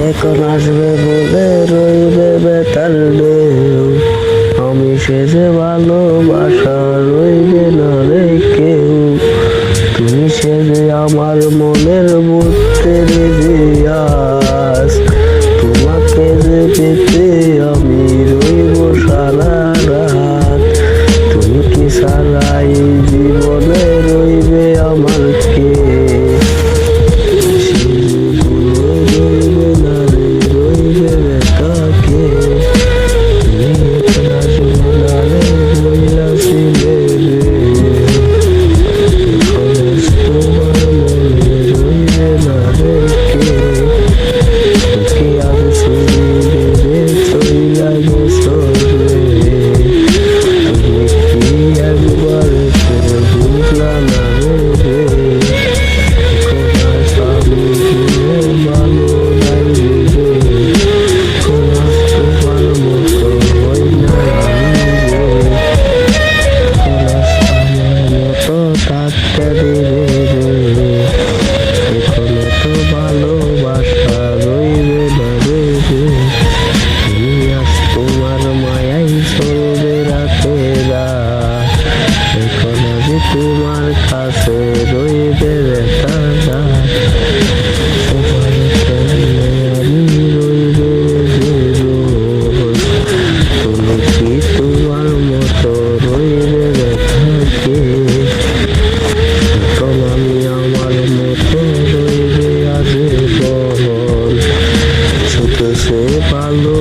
এখন আসবে বলে রইবে বেতার ঢেউ, আমি সে যে ভালোবাসা রইবে না রে কেউ। তুমি সে যে আমার মনের বুঝতে রেজিয়াস, তোমাকে যে পেতে আমি রইব সারা রাত। তুমি কি সারা এই জীবনে রইবে আমার কে, রইবে না রে রইবে বেতাকে। তুমি এখন আসবে না রে বইলাছিলে রে, তোমার মনে রইবে না রে কে। তোকে আমি শুনিবে রে চইলা গেছো রে, তুমি কি একবার বুঝলা না রে। এখন আর স্বামী দিয়ে ভালো লাগবে রে, এখন আর তোমার মতো হই না আমি রে। এখন আর আমার মতো থাকতে দিবে রে, এখনো তো ভালোবাসা রইবে না রে রে। তুমি আজ তোমার মায়াই চলবে রাতে রাত, এখন আজ তোমার কাছে রইবে বেতারা। তোমার প্রেমে আমি রইবে যে রোজ, তুমি কি তোমার মতো রইবে বেতাকে। এখন আমি আমার মতো রইবে আজীবন, শুধু সে ভালো